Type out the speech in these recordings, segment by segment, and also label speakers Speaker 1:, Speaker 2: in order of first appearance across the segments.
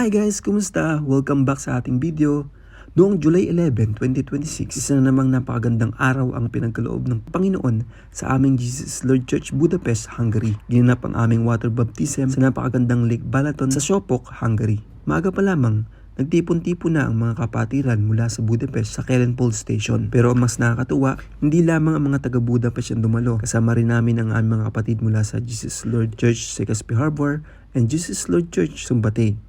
Speaker 1: Hi guys! Kumusta? Welcome back sa ating video. Noong July 11, 2026, isa na namang napakagandang araw ang pinagkaloob ng Panginoon sa aming Jesus Lord Church, Budapest, Hungary. Ginanap ang aming water baptism sa napakagandang Lake Balaton sa Sopok, Hungary. Maaga pa lamang, nagtipon-tipon na ang mga kapatiran mula sa Budapest sa Kelenföld Station. Pero ang mas nakakatuwa, hindi lamang ang mga taga Budapest ang dumalo. Kasama rin namin ang aming mga kapatid mula sa Jesus Lord Church sa Caspi Harbor and Jesus Lord Church, Sumbate.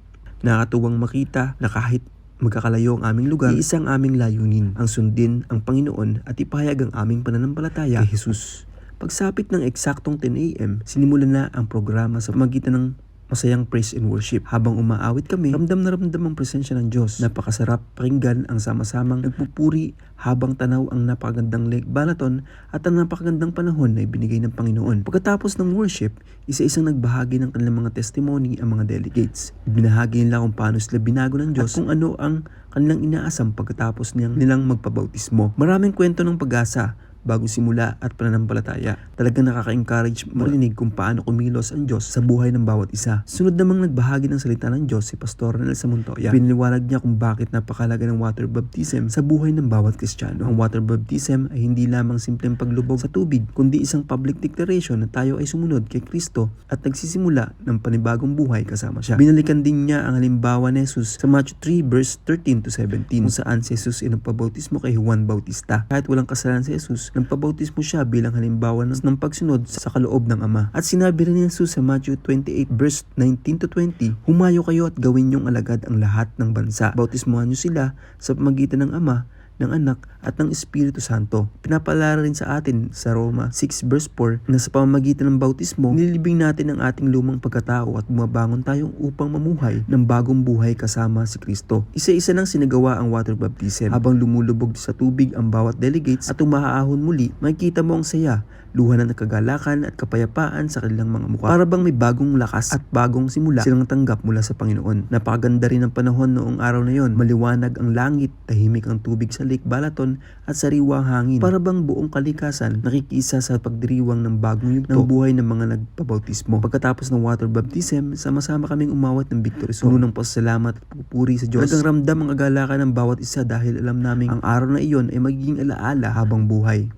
Speaker 1: Nakakatuwang makita na kahit magkakalayo ang aming lugar, iisang aming layunin, ang sundin ang Panginoon at ipahayag ang aming pananampalataya kay Jesus. Pagsapit ng eksaktong 10 AM, sinimulan na ang programa sa pamamagitan ng masayang praise and worship. Habang umaawit kami, ramdam na ramdam ang presensya ng Diyos. Napakasarap pakinggan ang sama-samang nagpupuri habang tanaw ang napakagandang Lake Balaton at ang napakagandang panahon na ibinigay ng Panginoon. Pagkatapos ng worship, isa-isang nagbahagi ng kanilang mga testimony ang mga delegates. Binahagi nila kung paano sila binago ng Diyos at kung ano ang kanilang inaasam pagkatapos nilang magpabautismo. Maraming kwento ng pag-asa, bagong simula at pananampalataya. Talagang nakaka-encourage marinig kung paano kumilos ang Diyos sa buhay ng bawat isa. Sunod namang nagbahagi ng salita ng Diyos si Pastor Nelson Montoya. Piniliwanag niya kung bakit napakalaga ng water baptism sa buhay ng bawat Kristiyano. Ang water baptism ay hindi lamang simpleng paglubog sa tubig, kundi isang public declaration na tayo ay sumunod kay Kristo at nagsisimula ng panibagong buhay kasama siya. Binalikan din niya ang halimbawa ni Jesus sa Matthew 3 verse 13 to 17 kung saan si Jesus ay nagpabautismo kay Juan Bautista. Kahit walang kasalanan si Jesus, nagpabautismo siya bilang halimbawa ng pagsunod sa kaloob ng Ama. At sinabi rin ni Jesus sa Matthew 28 verse 19 to 20, "Humayo kayo at gawin niyong alagad ang lahat ng bansa. Bautismuhan niyo sila sa pamamagitan ng Ama, ng Anak at ng Espiritu Santo." Pinapaalala rin sa atin sa Roma 6 verse 4 na sa pamamagitan ng bautismo, nililibing natin ang ating lumang pagkatao at bumabangon tayong upang mamuhay ng bagong buhay kasama si Kristo. Isa-isa nang sinagawa ang water baptism. Habang lumulubog sa tubig ang bawat delegates at umaahon muli, makikita mo ang saya, luha ng kagalakan at kapayapaan sa kanilang mga mukha. Para bang may bagong lakas at bagong simula silang tanggap mula sa Panginoon. Napakaganda rin ang panahon noong araw na yon. Maliwanag ang langit, tahimik ang tubig sa Lake Balaton at sariwa ang hangin. Para bang buong kalikasan nakikisa sa pagdiriwang ng bagong yugto ng buhay ng mga nagpabautismo. Pagkatapos ng water baptism, sama-sama kaming umawat ng victory song. Puno ng pasasalamat at pupuri sa Diyos. Talagang ramdam ang agalakan ng bawat isa dahil alam naming ang araw na iyon ay magiging alaala habang buhay.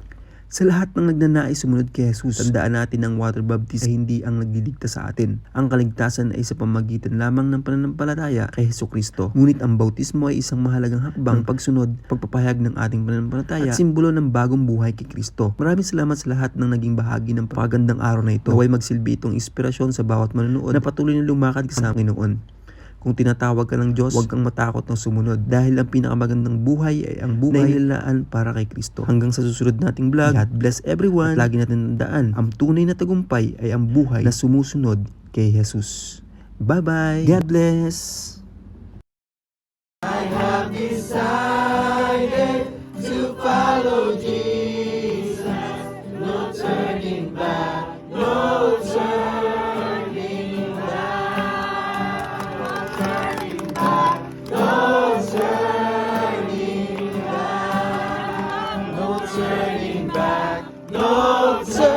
Speaker 1: Sa lahat ng nagnanais sumunod kay Jesus, tandaan natin ang water baptism ay hindi ang nagliligtas sa atin. Ang kaligtasan ay sa pamagitan lamang ng pananampalataya kay Jesucristo. Ngunit ang bautismo ay isang mahalagang hakbang pagsunod, pagpapahayag ng ating pananampalataya at simbolo ng bagong buhay kay Kristo. Maraming salamat sa lahat ng naging bahagi ng pagandang araw na ito. Naway magsilbi itong inspirasyon sa bawat manonood na patuloy na lumakad kasama ng Panginoon. Kung tinatawag ka ng Diyos, huwag kang matakot ng sumunod dahil ang pinakamagandang buhay ay ang buhay na nilalaan para kay Kristo. Hanggang sa susunod nating vlog, God bless everyone. At lagi natin tandaan, ang tunay na tagumpay ay ang buhay na sumusunod kay Jesus. Bye-bye! God bless!
Speaker 2: I have decided to follow Jesus. No turning back, no turning back. No turning back, no turning back. No turning back, no turning back.